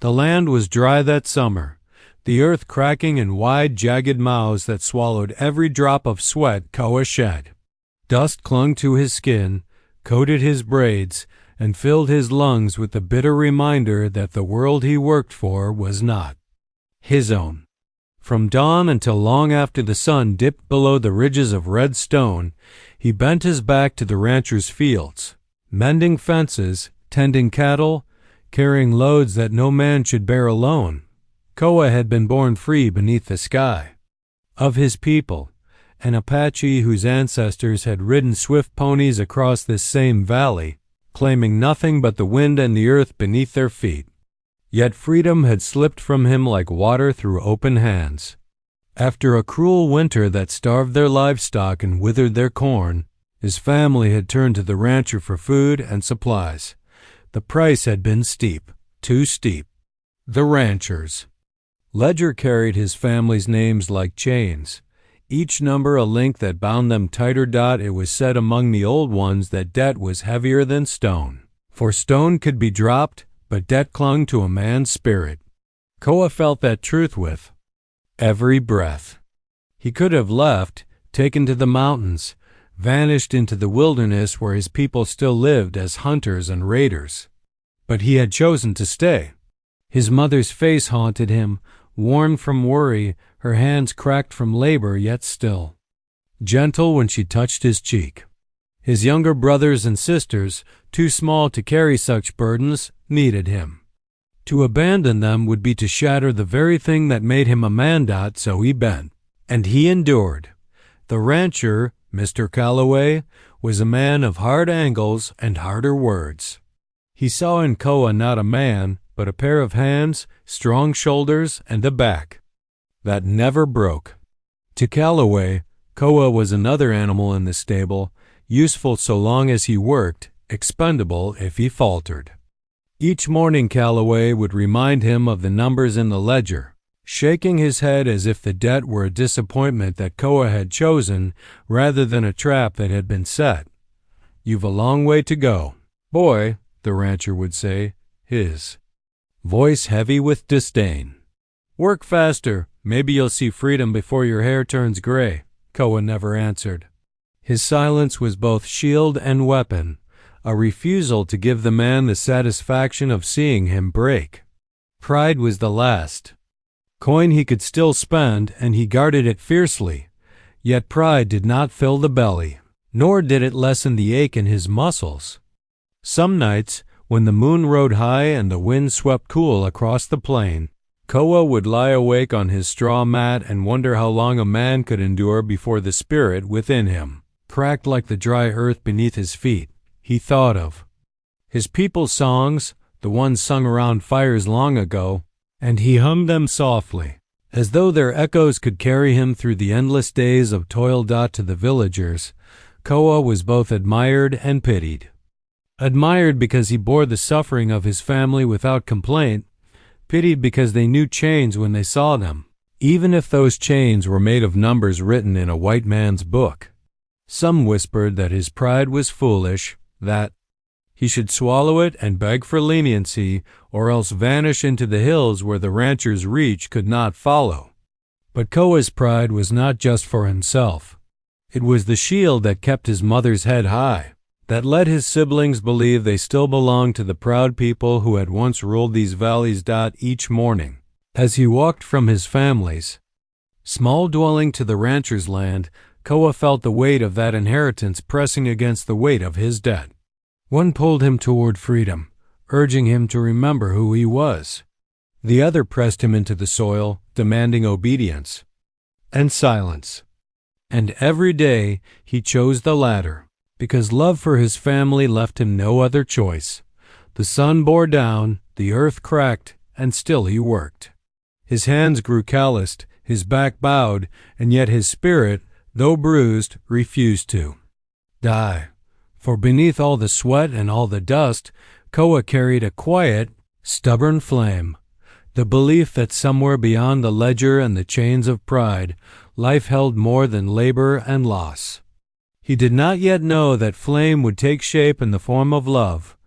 The land was dry that summer, the earth cracking in wide, jagged mouths that swallowed every drop of sweat Koa shed. Dust clung to his skin, coated his braids, and filled his lungs with the bitter reminder that the world he worked for was not his own. From dawn until long after the sun dipped below the ridges of red stone, he bent his back to the rancher's fields, mending fences, tending cattle, carrying loads that no man should bear alone. Koa had been born free beneath the sky. Of his people, an Apache whose ancestors had ridden swift ponies across this same valley, claiming nothing but the wind and the earth beneath their feet. Yet freedom had slipped from him like water through open hands. After a cruel winter that starved their livestock and withered their corn, his family had turned to the rancher for food and supplies. The price had been steep, too steep. The ranchers. Ledger carried his family's names like chains, each number a link that bound them tighter. It was said among the old ones that debt was heavier than stone, for stone could be dropped, but debt clung to a man's spirit. Koa felt that truth with every breath. He could have left, taken to the mountains, vanished into the wilderness where his people still lived as hunters and raiders. But he had chosen to stay. His mother's face haunted him, worn from worry, her hands cracked from labor yet still gentle when she touched his cheek. His younger brothers and sisters, too small to carry such burdens, needed him. To abandon them would be to shatter the very thing that made him a man. So he bent, and he endured. The rancher, Mr. Calloway, was a man of hard angles and harder words. He saw in Koa not a man, but a pair of hands, strong shoulders, and a back that never broke. To Calloway, Koa was another animal in the stable, useful so long as he worked, expendable if he faltered. Each morning Calloway would remind him of the numbers in the ledger, shaking his head as if the debt were a disappointment that Koa had chosen rather than a trap that had been set. "You've a long way to go, boy," the rancher would say, his voice heavy with disdain. "Work faster, maybe you'll see freedom before your hair turns gray." Koa never answered. His silence was both shield and weapon, a refusal to give the man the satisfaction of seeing him break. Pride was the last coin he could still spend, and he guarded it fiercely. Yet pride did not fill the belly, nor did it lessen the ache in his muscles. Some nights, when the moon rode high and the wind swept cool across the plain, Koa would lie awake on his straw mat and wonder how long a man could endure before the spirit within him cracked like the dry earth beneath his feet. He thought of his people's songs, the ones sung around fires long ago, and he hummed them softly, as though their echoes could carry him through the endless days of toil. To the villagers, Koa was both admired and pitied. Admired because he bore the suffering of his family without complaint, pitied because they knew chains when they saw them, even if those chains were made of numbers written in a white man's book. Some whispered that his pride was foolish, that he should swallow it and beg for leniency, or else vanish into the hills where the rancher's reach could not follow. But Koa's pride was not just for himself. It was the shield that kept his mother's head high, that let his siblings believe they still belonged to the proud people who had once ruled these valleys. Each morning, as he walked from his family's small dwelling to the rancher's land, Koa felt the weight of that inheritance pressing against the weight of his debt. One pulled him toward freedom, urging him to remember who he was. The other pressed him into the soil, demanding obedience and silence. And every day he chose the latter, because love for his family left him no other choice. The sun bore down, the earth cracked, and still he worked. His hands grew calloused, his back bowed, and yet his spirit, though bruised, refused to die. For beneath all the sweat and all the dust, Koa carried a quiet, stubborn flame, the belief that somewhere beyond the ledger and the chains of pride, life held more than labor and loss. He did not yet know that flame would take shape in the form of love,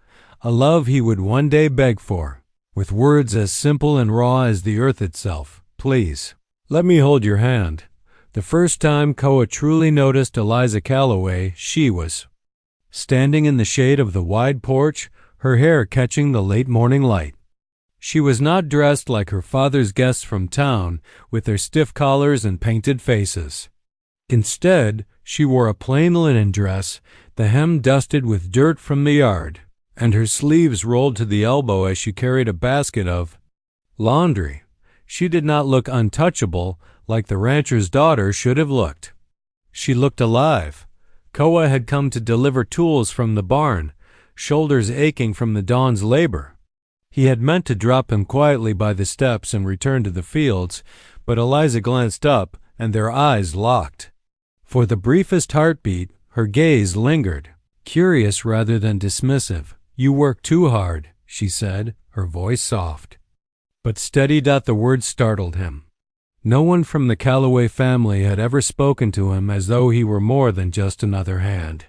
a love he would one day beg for, with words as simple and raw as the earth itself. "Please, let me hold your hand." The first time Koa truly noticed Eliza Calloway, she was standing in the shade of the wide porch, her hair catching the late morning light. She was not dressed like her father's guests from town, with their stiff collars and painted faces. Instead, she wore a plain linen dress, the hem dusted with dirt from the yard, and her sleeves rolled to the elbow as she carried a basket of laundry. She did not look untouchable like the rancher's daughter should have looked. She looked alive. Koa had come to deliver tools from the barn, shoulders aching from the dawn's labor. He had meant to drop him quietly by the steps and return to the fields, but Eliza glanced up, and their eyes locked. For the briefest heartbeat, her gaze lingered, curious rather than dismissive. "You work too hard," she said, her voice soft. But steady. The words startled him. No one from the Calloway family had ever spoken to him as though he were more than just another hand.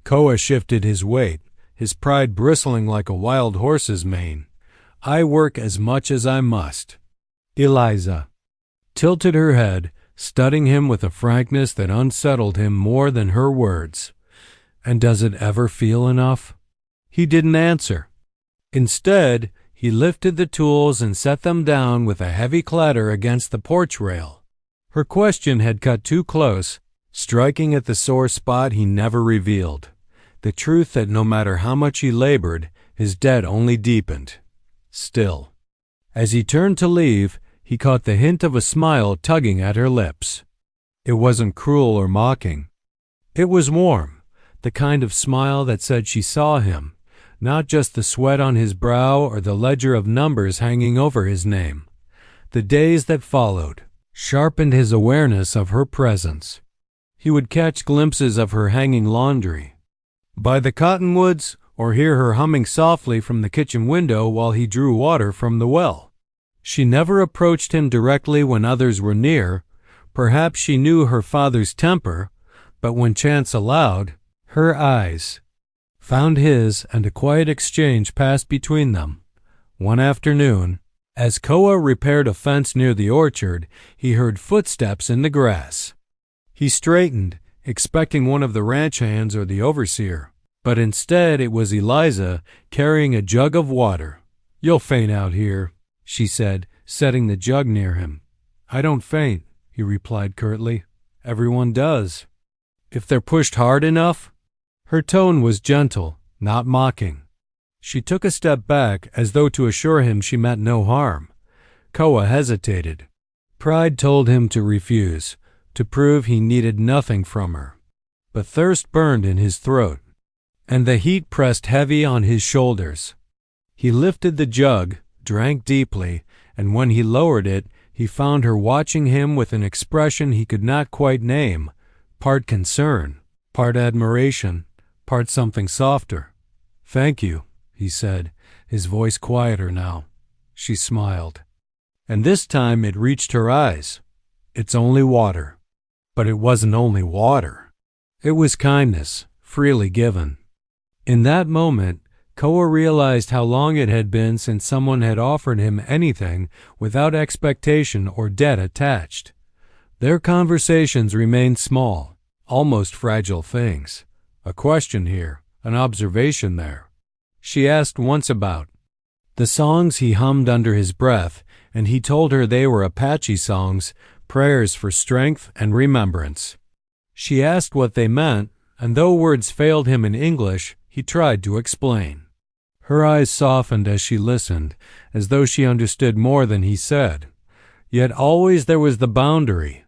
Koa shifted his weight, his pride bristling like a wild horse's mane. "I work as much as I must." Eliza tilted her head, studying him with a frankness that unsettled him more than her words. "And does it ever feel enough?" He didn't answer. Instead, he lifted the tools and set them down with a heavy clatter against the porch rail. Her question had cut too close, striking at the sore spot he never revealed, the truth that no matter how much he labored, his debt only deepened. Still, as he turned to leave, he caught the hint of a smile tugging at her lips. It wasn't cruel or mocking. It was warm, the kind of smile that said she saw him, not just the sweat on his brow or the ledger of numbers hanging over his name. The days that followed sharpened his awareness of her presence. He would catch glimpses of her hanging laundry by the cottonwoods, or hear her humming softly from the kitchen window while he drew water from the well. She never approached him directly when others were near. Perhaps she knew her father's temper, but when chance allowed, her eyes found his, and a quiet exchange passed between them. One afternoon, as Koa repaired a fence near the orchard, he heard footsteps in the grass. He straightened, expecting one of the ranch hands or the overseer, but instead it was Eliza carrying a jug of water. "You'll faint out here," she said, setting the jug near him. "I don't faint," he replied curtly. "Everyone does, if they're pushed hard enough." Her tone was gentle, not mocking. She took a step back as though to assure him she meant no harm. Koa hesitated. Pride told him to refuse, to prove he needed nothing from her. But thirst burned in his throat, and the heat pressed heavy on his shoulders. He lifted the jug, drank deeply, and when he lowered it, he found her watching him with an expression he could not quite name, part concern, part admiration, part something softer. "Thank you," he said, his voice quieter now. She smiled, and this time it reached her eyes. "It's only water." But it wasn't only water. It was kindness, freely given. In that moment, Koa realized how long it had been since someone had offered him anything without expectation or debt attached. Their conversations remained small, almost fragile things. A question here, an observation there. She asked once about the songs he hummed under his breath, and he told her they were Apache songs, prayers for strength and remembrance. She asked what they meant, and though words failed him in English, he tried to explain. Her eyes softened as she listened, as though she understood more than he said. Yet always there was the boundary,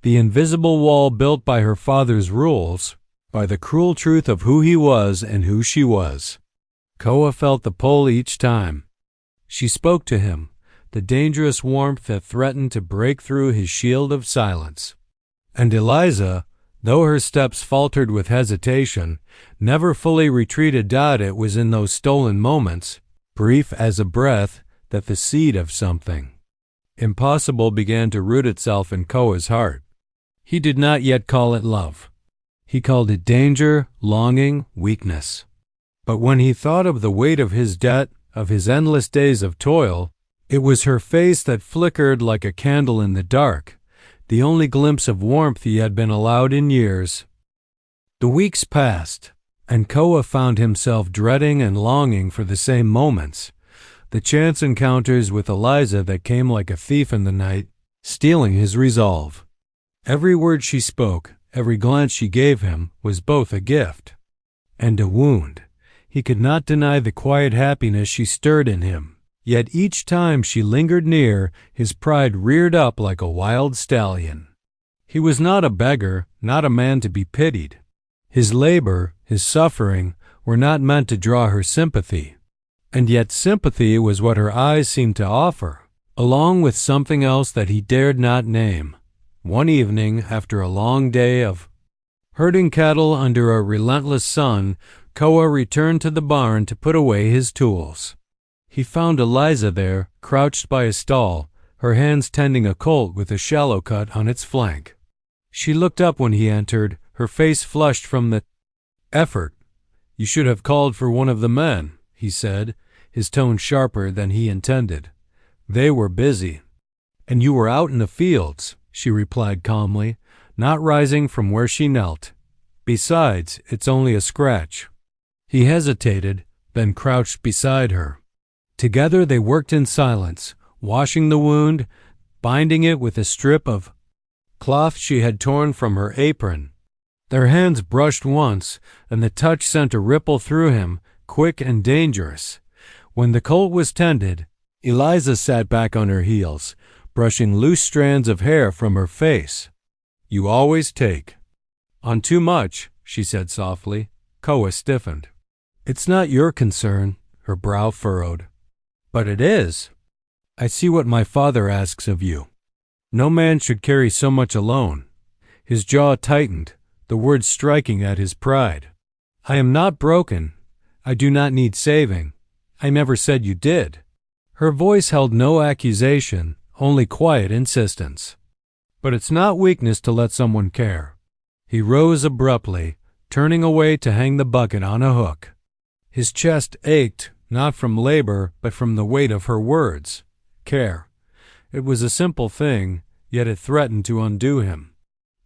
the invisible wall built by her father's rules, by the cruel truth of who he was and who she was. Koa felt the pull each time. She spoke to him, the dangerous warmth that threatened to break through his shield of silence. And Eliza, though her steps faltered with hesitation, never fully retreated. It was in those stolen moments, brief as a breath, that the seed of something impossible began to root itself in Koa's heart. He did not yet call it love. He called it danger, longing, weakness. But when he thought of the weight of his debt, of his endless days of toil. It was her face that flickered like a candle in the dark, the only glimpse of warmth he had been allowed in years. The weeks passed, and Koa found himself dreading and longing for the same moments, the chance encounters with Eliza that came like a thief in the night, stealing his resolve. Every word she spoke, every glance she gave him, was both a gift and a wound. He could not deny the quiet happiness she stirred in him, yet each time she lingered near, his pride reared up like a wild stallion. He was not a beggar, not a man to be pitied. His labor, his suffering, were not meant to draw her sympathy. And yet sympathy was what her eyes seemed to offer, along with something else that he dared not name. One evening, after a long day of herding cattle under a relentless sun, Koa returned to the barn to put away his tools. He found Eliza there, crouched by a stall, her hands tending a colt with a shallow cut on its flank. She looked up when he entered, her face flushed from the effort. "You should have called for one of the men," he said, his tone sharper than he intended. "They were busy." "And you were out in the fields," she replied calmly, not rising from where she knelt. "Besides, it's only a scratch." He hesitated, then crouched beside her. Together they worked in silence, washing the wound, binding it with a strip of cloth she had torn from her apron. Their hands brushed once, and the touch sent a ripple through him, quick and dangerous. When the colt was tended, Eliza sat back on her heels, brushing loose strands of hair from her face. "You always take on too much," she said softly. Koa stiffened. "It's not your concern," her brow furrowed. "But it is. I see what my father asks of you. No man should carry so much alone." His jaw tightened, the words striking at his pride. "I am not broken. I do not need saving. I never said you did." Her voice held no accusation, only quiet insistence. "But it's not weakness to let someone care." He rose abruptly, turning away to hang the bucket on a hook. His chest ached, not from labor, but from the weight of her words. Care. It was a simple thing, yet it threatened to undo him.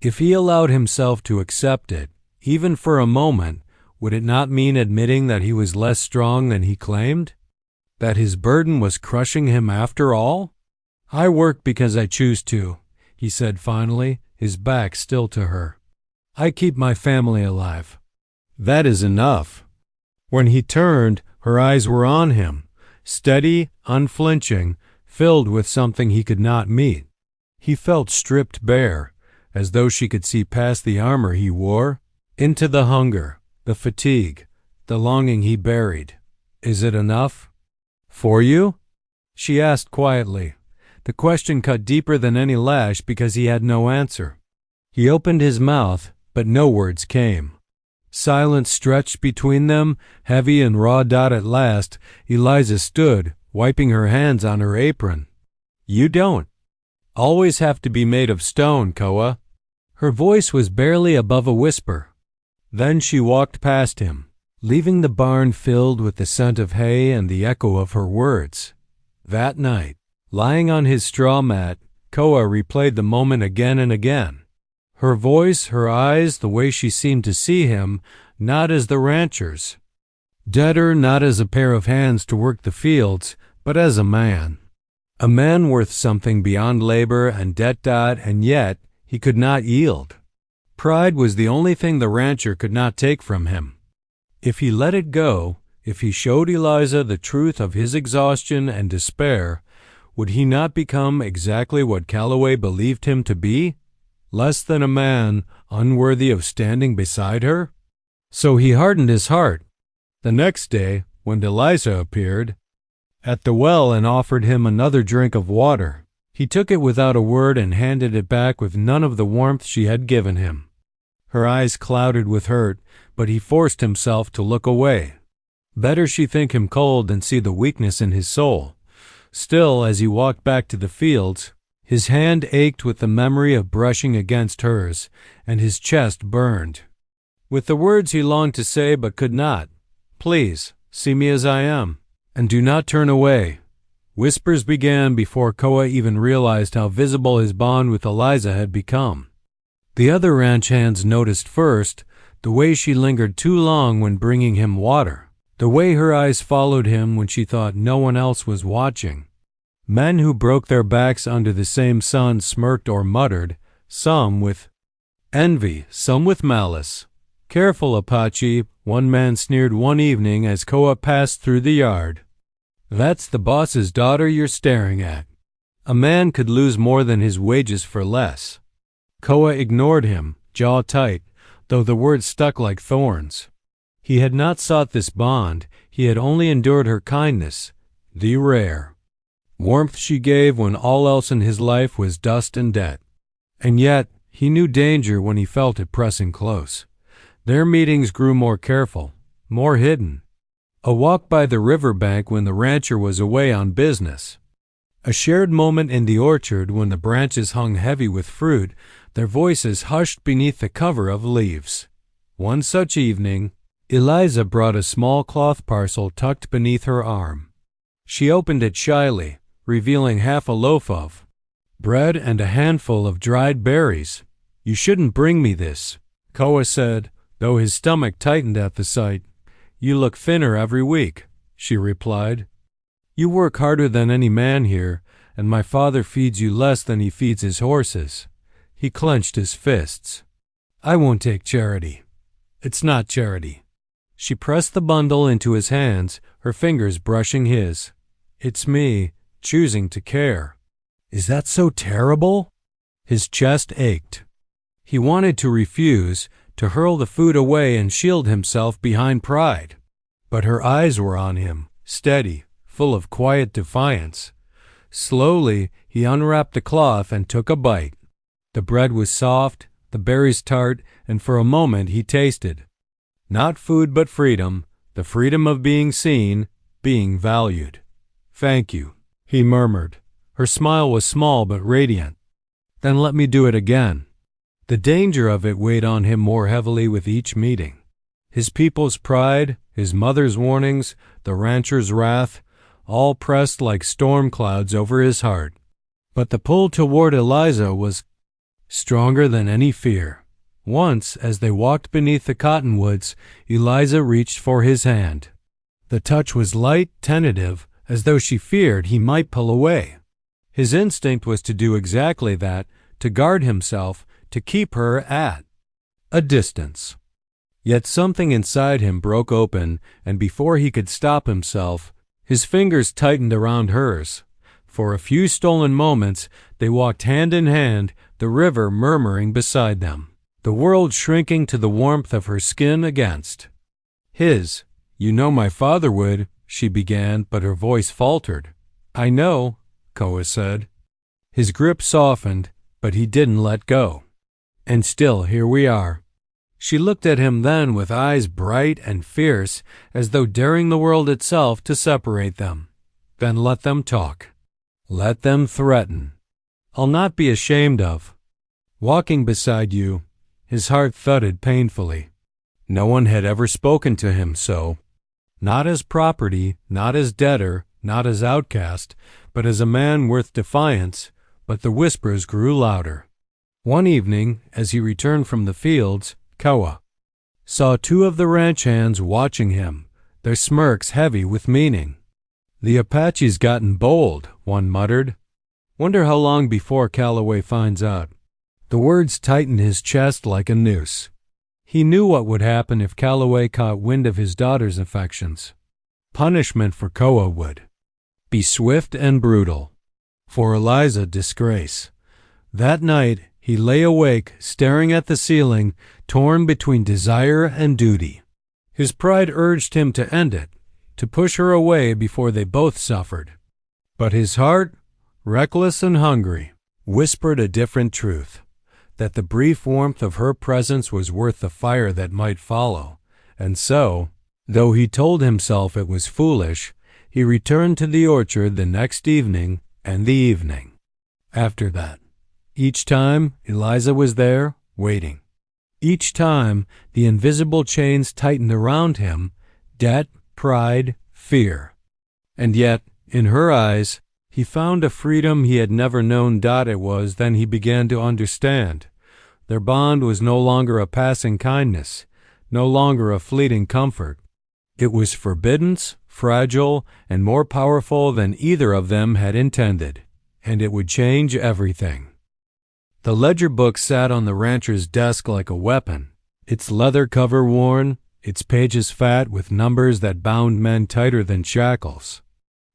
If he allowed himself to accept it, even for a moment, would it not mean admitting that he was less strong than he claimed? That his burden was crushing him after all? "I work because I choose to," he said finally, his back still to her. "I keep my family alive. That is enough." When he turned, her eyes were on him, steady, unflinching, filled with something he could not meet. He felt stripped bare, as though she could see past the armor he wore, into the hunger, the fatigue, the longing he buried. "Is it enough? For you?" she asked quietly. The question cut deeper than any lash because he had no answer. He opened his mouth, but no words came. Silence stretched between them, heavy and raw-dot at last. Eliza stood, wiping her hands on her apron. "You don't always have to be made of stone, Koa." Her voice was barely above a whisper. Then she walked past him, leaving the barn filled with the scent of hay and the echo of her words. That night, lying on his straw mat, Koa replayed the moment again and again. Her voice, her eyes, the way she seemed to see him, not as the rancher's. Deader not as a pair of hands to work the fields, but as a man. A man worth something beyond labor and debt, and yet he could not yield. Pride was the only thing the rancher could not take from him. If he let it go, if he showed Eliza the truth of his exhaustion and despair, would he not become exactly what Calloway believed him to be? Less than a man, unworthy of standing beside her? So he hardened his heart. The next day, when Eliza appeared at the well and offered him another drink of water, he took it without a word and handed it back with none of the warmth she had given him. Her eyes clouded with hurt, but he forced himself to look away. Better she think him cold than see the weakness in his soul. Still, as he walked back to the fields, his hand ached with the memory of brushing against hers, and his chest burned. With the words he longed to say but could not. "Please, see me as I am. And do not turn away." Whispers began before Koa even realized how visible his bond with Eliza had become. The other ranch hands noticed first the way she lingered too long when bringing him water, the way her eyes followed him when she thought no one else was watching. Men who broke their backs under the same sun smirked or muttered, some with envy, some with malice. "Careful, Apache," one man sneered one evening as Koa passed through the yard. "That's the boss's daughter you're staring at." A man could lose more than his wages for less. Koa ignored him, jaw tight, though the words stuck like thorns. He had not sought this bond, he had only endured her kindness, the rare warmth she gave when all else in his life was dust and debt. And yet, he knew danger when he felt it pressing close. Their meetings grew more careful, more hidden. A walk by the riverbank when the rancher was away on business. A shared moment in the orchard when the branches hung heavy with fruit, their voices hushed beneath the cover of leaves. One such evening, Eliza brought a small cloth parcel tucked beneath her arm. She opened it shyly, revealing half a loaf of bread and a handful of dried berries. "You shouldn't bring me this," Koa said, though his stomach tightened at the sight. "You look thinner every week," she replied. "You work harder than any man here, and my father feeds you less than he feeds his horses." He clenched his fists. "I won't take charity. It's not charity." She pressed the bundle into his hands, her fingers brushing his. "It's me, choosing to care." "Is that so terrible?" His chest ached. He wanted to refuse, to hurl the food away and shield himself behind pride. But her eyes were on him, steady, full of quiet defiance. Slowly, he unwrapped the cloth and took a bite. The bread was soft, the berries tart, and for a moment he tasted. Not food but freedom, the freedom of being seen, being valued. "Thank you," he murmured. Her smile was small but radiant. "Then let me do it again." The danger of it weighed on him more heavily with each meeting. His people's pride, his mother's warnings, the rancher's wrath, all pressed like storm clouds over his heart. But the pull toward Eliza was stronger than any fear. Once, as they walked beneath the cottonwoods, Eliza reached for his hand. The touch was light, tentative, as though she feared he might pull away. His instinct was to do exactly that, to guard himself, to keep her at a distance. Yet something inside him broke open, and before he could stop himself, his fingers tightened around hers. For a few stolen moments, they walked hand in hand, the river murmuring beside them, the world shrinking to the warmth of her skin against his. "You know my father would," she began, but her voice faltered. "I know," Koa said. His grip softened, but he didn't let go. "And still, here we are." She looked at him then with eyes bright and fierce, as though daring the world itself to separate them. "Then let them talk. Let them threaten. I'll not be ashamed of walking beside you." His heart thudded painfully. No one had ever spoken to him so. Not as property, not as debtor, not as outcast, but as a man worth defiance. But the whispers grew louder. One evening, as he returned from the fields, Koa saw two of the ranch hands watching him, their smirks heavy with meaning. "The Apache's gotten bold," one muttered. "Wonder how long before Calloway finds out." The words tightened his chest like a noose. He knew what would happen if Calloway caught wind of his daughter's affections. Punishment for Koa would be swift and brutal. For Eliza, disgrace. That night, he lay awake, staring at the ceiling, torn between desire and duty. His pride urged him to end it, to push her away before they both suffered. But his heart, reckless and hungry, whispered a different truth, that the brief warmth of her presence was worth the fire that might follow. And so, though he told himself it was foolish, he returned to the orchard the next evening and the evening after that. Each time, Eliza was there, waiting. Each time, the invisible chains tightened around him, debt, pride, fear. And yet, in her eyes, he found a freedom he had never known. It was then he began to understand. Their bond was no longer a passing kindness, no longer a fleeting comfort. It was forbidden, fragile, and more powerful than either of them had intended, and it would change everything. The ledger book sat on the rancher's desk like a weapon, its leather cover worn, its pages fat with numbers that bound men tighter than shackles.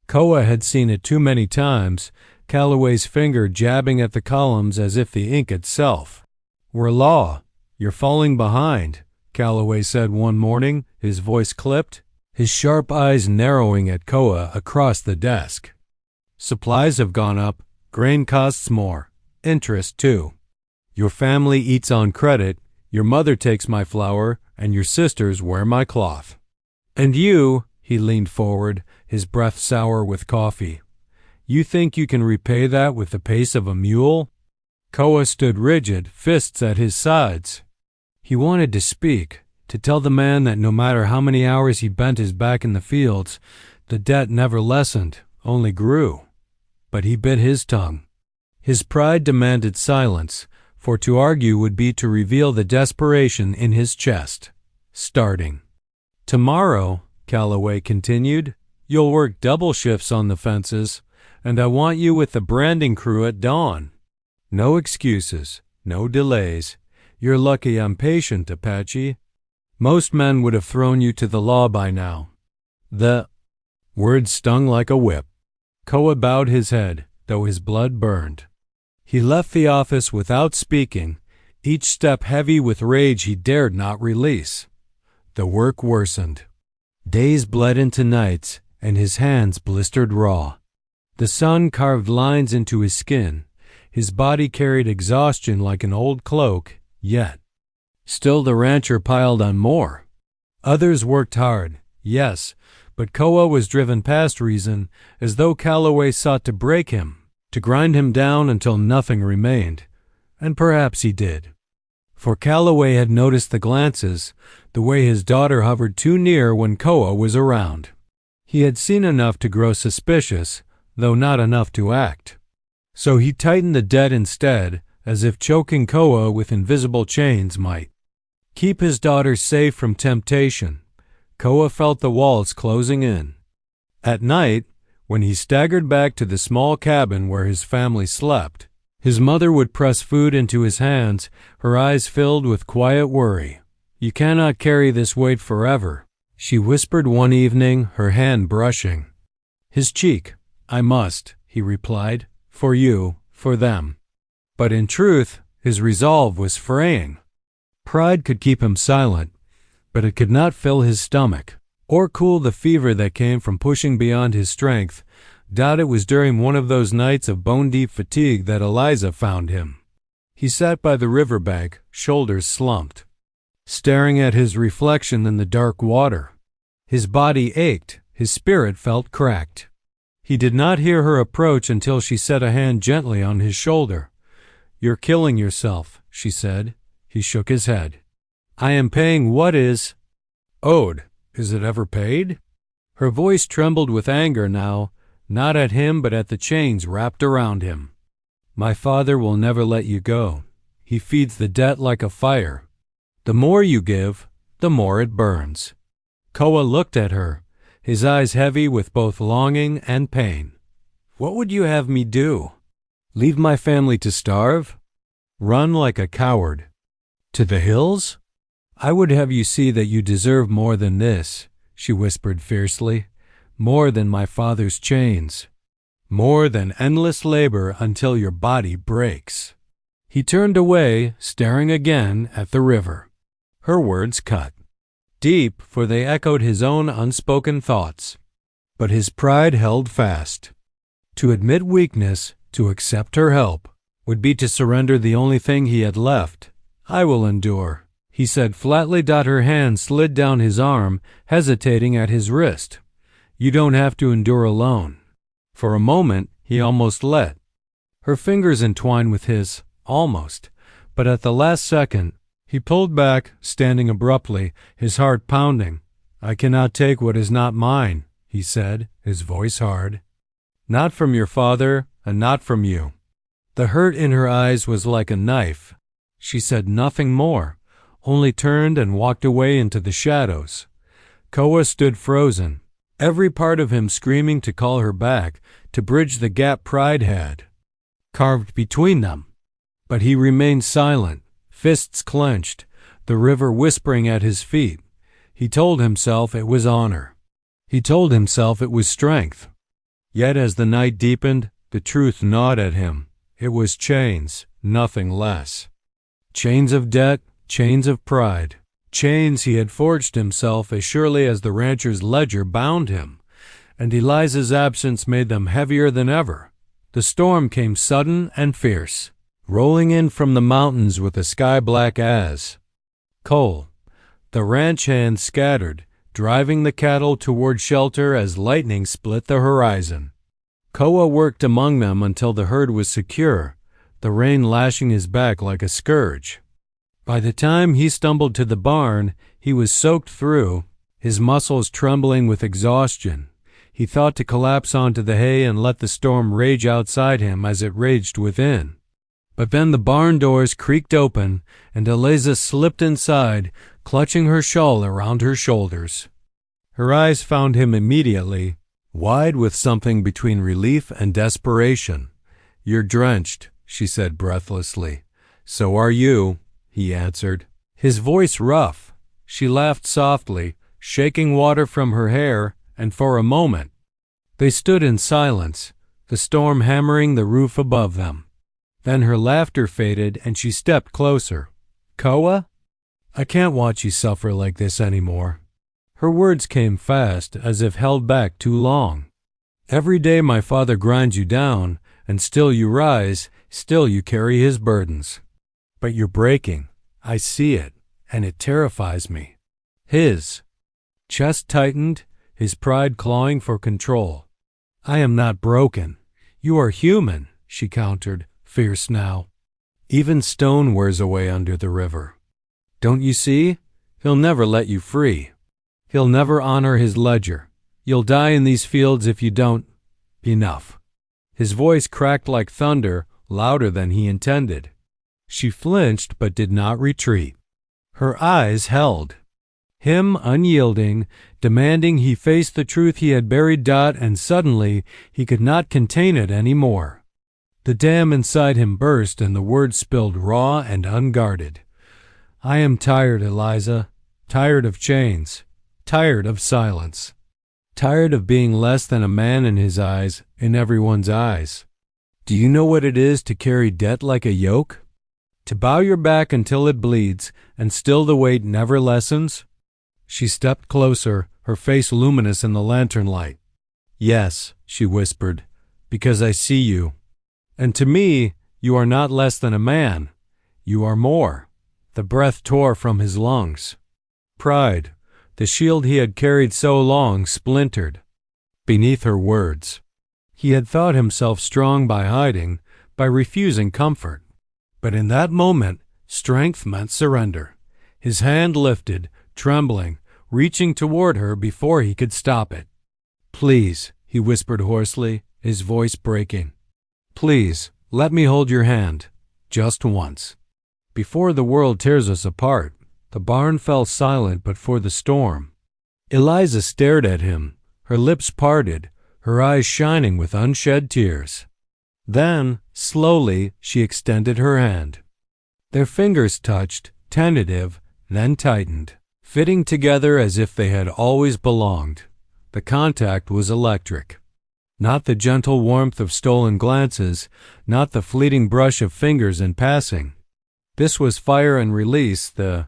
Koa had seen it too many times, Calloway's finger jabbing at the columns as if the ink itself were law. "You're falling behind," Calloway said one morning, his voice clipped, his sharp eyes narrowing at Koa across the desk. "Supplies have gone up, grain costs more, interest too. Your family eats on credit, your mother takes my flour, and your sisters wear my cloth. And you," he leaned forward, his breath sour with coffee, "you think you can repay that with the pace of a mule?" Koa stood rigid, fists at his sides. He wanted to speak, to tell the man that no matter how many hours he bent his back in the fields, the debt never lessened, only grew. But he bit his tongue. His pride demanded silence, for to argue would be to reveal the desperation in his chest. Starting. "Tomorrow," Calloway continued, "you'll work double shifts on the fences, and I want you with the branding crew at dawn. No excuses, no delays. You're lucky I'm patient, Apache. Most men would have thrown you to the law by now." The words stung like a whip. Koa bowed his head, though his blood burned. He left the office without speaking, each step heavy with rage he dared not release. The work worsened. Days bled into nights, and his hands blistered raw. The sun carved lines into his skin. His body carried exhaustion like an old cloak, yet still the rancher piled on more. Others worked hard, yes, but Koa was driven past reason, as though Calloway sought to break him, to grind him down until nothing remained. And perhaps he did. For Calloway had noticed the glances, the way his daughter hovered too near when Koa was around. He had seen enough to grow suspicious, though not enough to act. So he tightened the debt instead, as if choking Koa with invisible chains might keep his daughter safe from temptation. Koa felt the walls closing in. At night, when he staggered back to the small cabin where his family slept, his mother would press food into his hands, her eyes filled with quiet worry. "You cannot carry this weight forever," she whispered one evening, her hand brushing his cheek. "I must," he replied, "for you, for them." But in truth, his resolve was fraying. Pride could keep him silent, but it could not fill his stomach, or cool the fever that came from pushing beyond his strength. It was during one of those nights of bone-deep fatigue that Eliza found him. He sat by the riverbank, shoulders slumped, staring at his reflection in the dark water. His body ached, his spirit felt cracked. He did not hear her approach until she set a hand gently on his shoulder. "You're killing yourself," she said. He shook his head. "I am paying what is owed. Is it ever paid?" Her voice trembled with anger now, not at him but at the chains wrapped around him. "My father will never let you go. He feeds the debt like a fire. The more you give, the more it burns." Koa looked at her, his eyes heavy with both longing and pain. "What would you have me do? Leave my family to starve? Run like a coward? To the hills? I would have you see that you deserve more than this," she whispered fiercely. "More than my father's chains. More than endless labor until your body breaks." He turned away, staring again at the river. Her words cut deep, for they echoed his own unspoken thoughts. But his pride held fast. To admit weakness, to accept her help, would be to surrender the only thing he had left. "I will endure," he said flatly. Her hand slid down his arm, hesitating at his wrist. "You don't have to endure alone." For a moment, he almost let her fingers entwine with his, almost. But at the last second, he pulled back, standing abruptly, his heart pounding. "I cannot take what is not mine," he said, his voice hard. Not from your father, and not from you. The hurt in her eyes was like a knife. She said nothing more, only turned and walked away into the shadows. Koa stood frozen, every part of him screaming to call her back, to bridge the gap pride had carved between them. But he remained silent, fists clenched, the river whispering at his feet. He told himself it was honor. He told himself it was strength. Yet as the night deepened, the truth gnawed at him. It was chains, nothing less. Chains of debt, chains of pride. Chains he had forged himself as surely as the rancher's ledger bound him, and Eliza's absence made them heavier than ever. The storm came sudden and fierce, rolling in from the mountains with a sky black as coal. The ranch hands scattered, driving the cattle toward shelter as lightning split the horizon. Koa worked among them until the herd was secure, the rain lashing his back like a scourge. By the time he stumbled to the barn, he was soaked through, his muscles trembling with exhaustion. He thought to collapse onto the hay and let the storm rage outside him as it raged within. But then the barn doors creaked open, and Eliza slipped inside, clutching her shawl around her shoulders. Her eyes found him immediately, wide with something between relief and desperation. You're drenched, she said breathlessly. So are you, he answered, his voice rough. She laughed softly, shaking water from her hair, and for a moment they stood in silence, the storm hammering the roof above them. Then her laughter faded and she stepped closer. Koa? I can't watch you suffer like this anymore. Her words came fast, as if held back too long. Every day my father grinds you down, and still you rise, still you carry his burdens. But you're breaking. I see it, and it terrifies me. His chest tightened, his pride clawing for control. I am not broken. You are human, she countered, fierce now. Even stone wears away under the river. Don't you see? He'll never let you free. He'll never honor his ledger. You'll die in these fields if you don't. Enough. His voice cracked like thunder, louder than he intended. She flinched but did not retreat. Her eyes held him, unyielding, demanding he face the truth he had buried. And suddenly he could not contain it any more. The dam inside him burst and the words spilled raw and unguarded. I am tired, Eliza. Tired of chains. Tired of silence. Tired of being less than a man in his eyes, in everyone's eyes. Do you know what it is to carry debt like a yoke? To bow your back until it bleeds, and still the weight never lessens? She stepped closer, her face luminous in the lantern light. Yes, she whispered, because I see you. And to me, you are not less than a man. You are more. The breath tore from his lungs. Pride, the shield he had carried so long, splintered beneath her words. He had thought himself strong by hiding, by refusing comfort. But in that moment, strength meant surrender. His hand lifted, trembling, reaching toward her before he could stop it. Please, he whispered hoarsely, his voice breaking. Please, let me hold your hand, just once. Before the world tears us apart. The barn fell silent but for the storm. Eliza stared at him, her lips parted, her eyes shining with unshed tears. Then, slowly, she extended her hand. Their fingers touched, tentative, then tightened, fitting together as if they had always belonged. The contact was electric. Not the gentle warmth of stolen glances, not the fleeting brush of fingers in passing. This was fire and release, the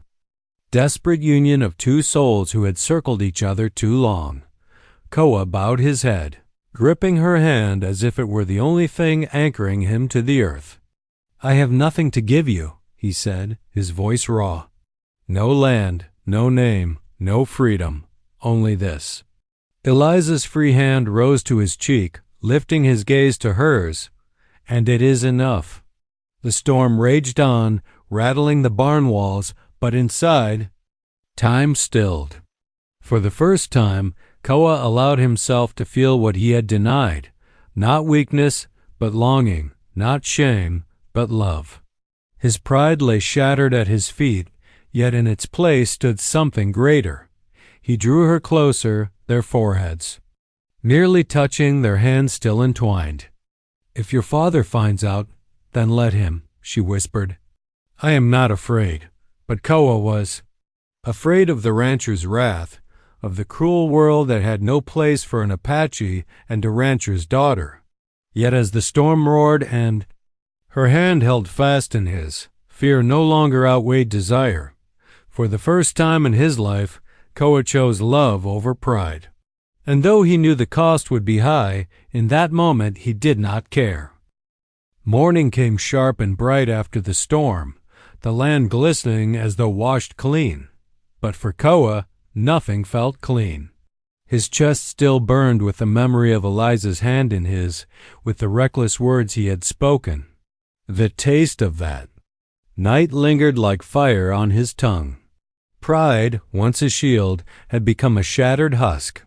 desperate union of two souls who had circled each other too long. Koa bowed his head, gripping her hand as if it were the only thing anchoring him to the earth. I have nothing to give you, he said, his voice raw. No land, no name, no freedom, only this. Eliza's free hand rose to his cheek, lifting his gaze to hers. And it is enough. The storm raged on, rattling the barn walls, but inside, time stilled. For the first time, Koa allowed himself to feel what he had denied, not weakness, but longing, not shame, but love. His pride lay shattered at his feet, yet in its place stood something greater. He drew her closer, their foreheads nearly touching, their hands still entwined. "If your father finds out, then let him," she whispered. "I am not afraid." But Koa was afraid of the rancher's wrath, of the cruel world that had no place for an Apache and a rancher's daughter. Yet as the storm roared and her hand held fast in his, fear no longer outweighed desire. For the first time in his life, Koa chose love over pride. And though he knew the cost would be high, in that moment he did not care. Morning came sharp and bright after the storm, the land glistening as though washed clean. But for Koa, nothing felt clean. His chest still burned with the memory of Eliza's hand in his, with the reckless words he had spoken. The taste of that night lingered like fire on his tongue. Pride, once a shield, had become a shattered husk.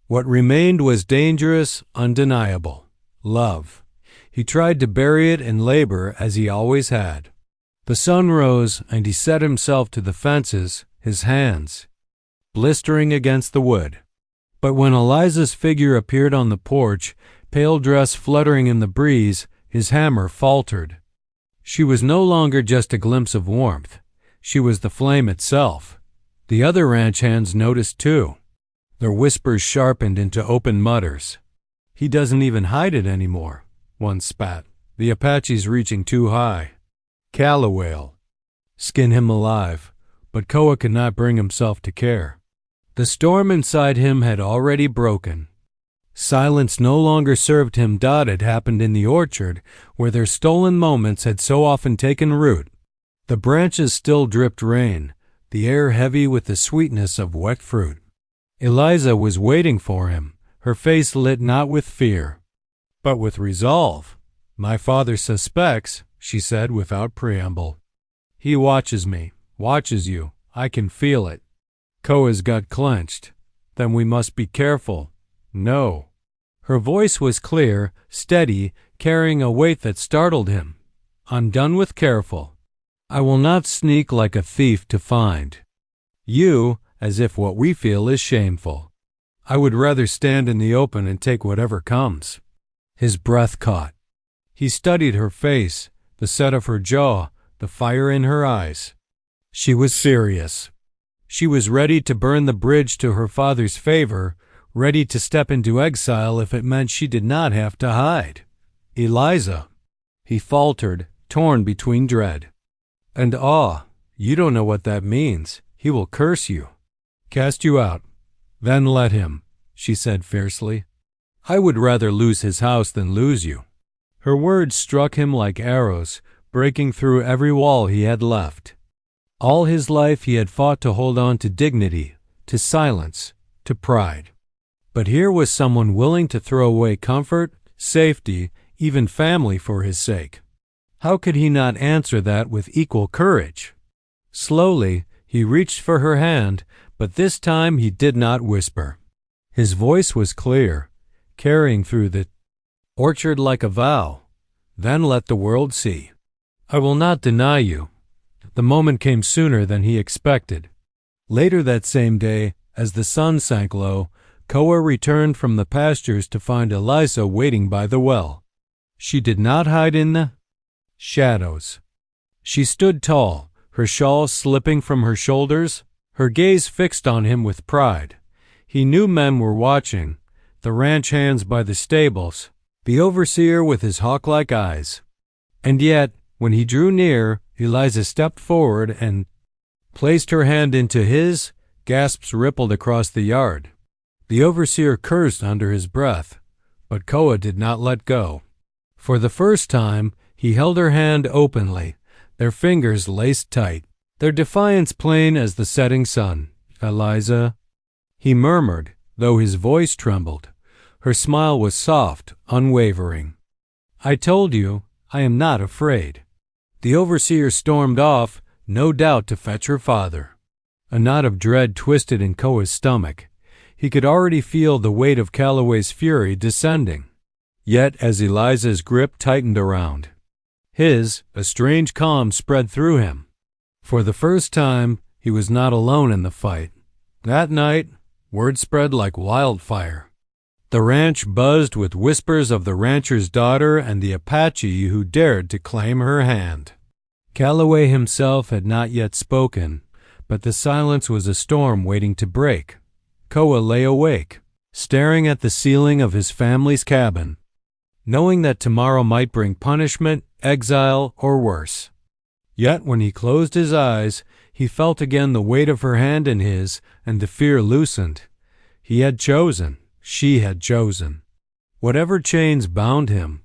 What remained was dangerous, undeniable. Love. He tried to bury it in labor as he always had. The sun rose, and he set himself to the fences, his hands blistering against the wood. But when Eliza's figure appeared on the porch, pale dress fluttering in the breeze, his hammer faltered. She was no longer just a glimpse of warmth. She was the flame itself. The other ranch hands noticed too. Their whispers sharpened into open mutters. "He doesn't even hide it anymore," one spat. "The Apache's reaching too high. Callaway'll skin him alive." But Koa could not bring himself to care. The storm inside him had already broken. Silence no longer served him. It had happened in the orchard, where their stolen moments had so often taken root. The branches still dripped rain, the air heavy with the sweetness of wet fruit. Eliza was waiting for him, her face lit not with fear, but with resolve. "My father suspects," she said without preamble. "He watches me, watches you. I can feel it." Koa's gut clenched. "Then we must be careful." "No." Her voice was clear, steady, carrying a weight that startled him. "I'm done with careful. I will not sneak like a thief to find you, as if what we feel is shameful. I would rather stand in the open and take whatever comes." His breath caught. He studied her face, the set of her jaw, the fire in her eyes. She was serious. She was ready to burn the bridge to her father's favor, ready to step into exile if it meant she did not have to hide. "Eliza," he faltered, torn between dread and awe. "You don't know what that means. He will curse you. Cast you out. Then let him," she said fiercely. "I would rather lose his house than lose you." Her words struck him like arrows, breaking through every wall he had left. All his life he had fought to hold on to dignity, to silence, to pride. But here was someone willing to throw away comfort, safety, even family for his sake. How could he not answer that with equal courage? Slowly, he reached for her hand, but this time he did not whisper. His voice was clear, carrying through the orchard like a vow. "Then let the world see. I will not deny you." The moment came sooner than he expected. Later that same day, as the sun sank low, Koa returned from the pastures to find Eliza waiting by the well. She did not hide in the shadows. She stood tall, her shawl slipping from her shoulders, her gaze fixed on him with pride. He knew men were watching, the ranch hands by the stables, the overseer with his hawk-like eyes. And yet, when he drew near, Eliza stepped forward and placed her hand into his. Gasps rippled across the yard. The overseer cursed under his breath, but Koa did not let go. For the first time, he held her hand openly, their fingers laced tight, their defiance plain as the setting sun. "Eliza," he murmured, though his voice trembled. Her smile was soft, unwavering. "I told you, I am not afraid." The overseer stormed off, no doubt to fetch her father. A knot of dread twisted in Koa's stomach. He could already feel the weight of Calloway's fury descending. Yet as Eliza's grip tightened around his, a strange calm spread through him. For the first time, he was not alone in the fight. That night, word spread like wildfire. The ranch buzzed with whispers of the rancher's daughter and the Apache who dared to claim her hand. Calloway himself had not yet spoken, but the silence was a storm waiting to break. Koa lay awake, staring at the ceiling of his family's cabin, knowing that tomorrow might bring punishment, exile, or worse. Yet when he closed his eyes, he felt again the weight of her hand in his, and the fear loosened. He had chosen. She had chosen. Whatever chains bound him,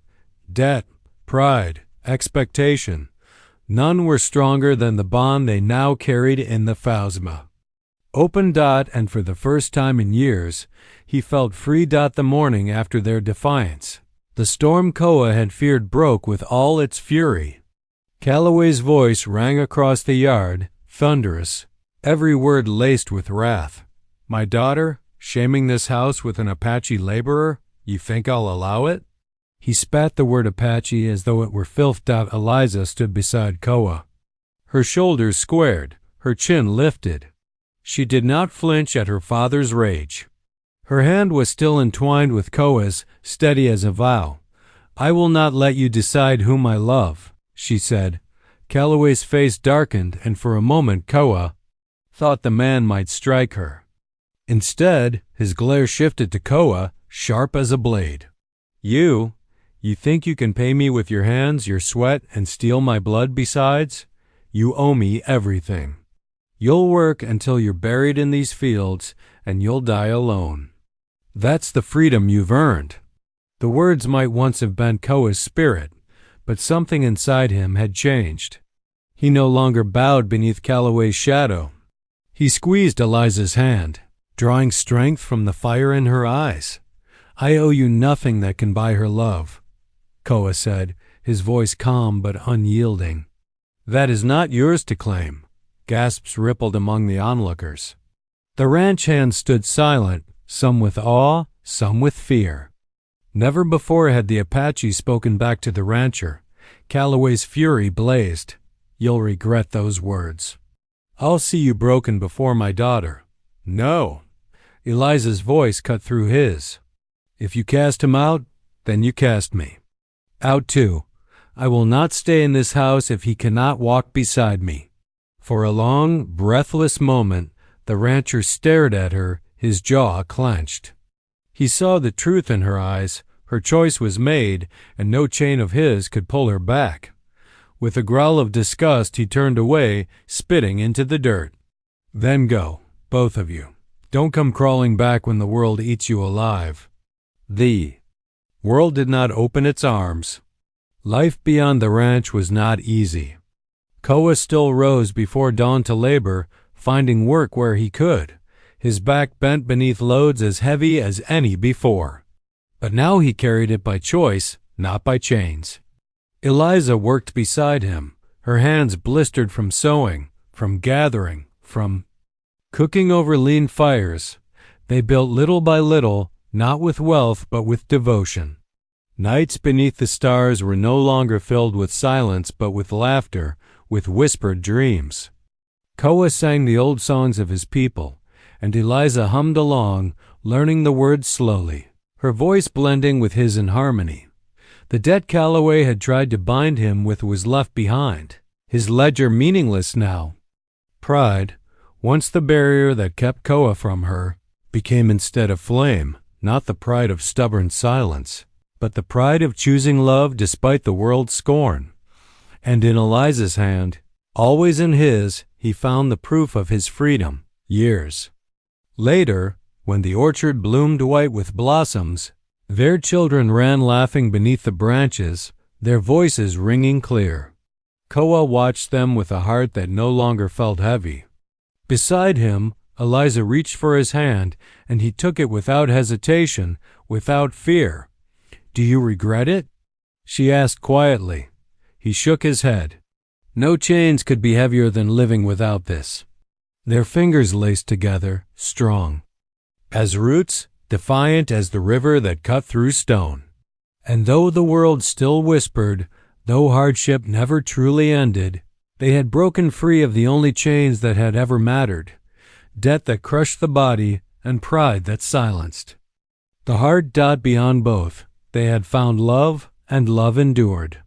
debt, pride, expectation, none were stronger than the bond they now carried in the phasma. Open. And for the first time in years, he felt free. The morning after their defiance, the storm Koa had feared broke with all its fury. Calloway's voice rang across the yard, thunderous, every word laced with wrath. "My daughter, shaming this house with an Apache laborer, you think I'll allow it?" He spat the word Apache as though it were filth. Eliza stood beside Koa. Her shoulders squared, her chin lifted. She did not flinch at her father's rage. Her hand was still entwined with Koa's, steady as a vow. "I will not let you decide whom I love," she said. Calloway's face darkened, and for a moment Koa thought the man might strike her. Instead, his glare shifted to Koa, sharp as a blade. You think you can pay me with your hands, your sweat, and steal my blood besides? You owe me everything. You'll work until you're buried in these fields, and you'll die alone. That's the freedom you've earned." The words might once have bent Koa's spirit, but something inside him had changed. He no longer bowed beneath Calloway's shadow. He squeezed Eliza's hand, drawing strength from the fire in her eyes. "I owe you nothing that can buy her love," Koa said, his voice calm but unyielding. "That is not yours to claim." Gasps rippled among the onlookers. The ranch hands stood silent, some with awe, some with fear. Never before had the Apache spoken back to the rancher. Calloway's fury blazed. "You'll regret those words. I'll see you broken before my daughter." "No." Eliza's voice cut through his. "If you cast him out, then you cast me. Out too. I will not stay in this house if he cannot walk beside me." For a long, breathless moment, the rancher stared at her, his jaw clenched. He saw the truth in her eyes. Her choice was made, and no chain of his could pull her back. With a growl of disgust, he turned away, spitting into the dirt. "Then go, both of you. Don't come crawling back when the world eats you alive." The world did not open its arms. Life beyond the ranch was not easy. Koa still rose before dawn to labor, finding work where he could, his back bent beneath loads as heavy as any before. But now he carried it by choice, not by chains. Eliza worked beside him, her hands blistered from sewing, from gathering, from cooking over lean fires. They built little by little, not with wealth but with devotion. Nights beneath the stars were no longer filled with silence but with laughter, with whispered dreams. Koa sang the old songs of his people, and Eliza hummed along, learning the words slowly, her voice blending with his in harmony. The debt Calloway had tried to bind him with was left behind, his ledger meaningless now. Pride, once the barrier that kept Koa from her, became instead a flame, not the pride of stubborn silence, but the pride of choosing love despite the world's scorn. And in Eliza's hand, always in his, he found the proof of his freedom, years later, when the orchard bloomed white with blossoms, their children ran laughing beneath the branches, their voices ringing clear. Koa watched them with a heart that no longer felt heavy. Beside him, Eliza reached for his hand, and he took it without hesitation, without fear. "Do you regret it?" she asked quietly. He shook his head. No chains could be heavier than living without this. Their fingers laced together, strong. as roots defiant as the river that cut through stone. And though the world still whispered, though hardship never truly ended, they had broken free of the only chains that had ever mattered, debt that crushed the body and pride that silenced. The heart beyond both, they had found love, and love endured.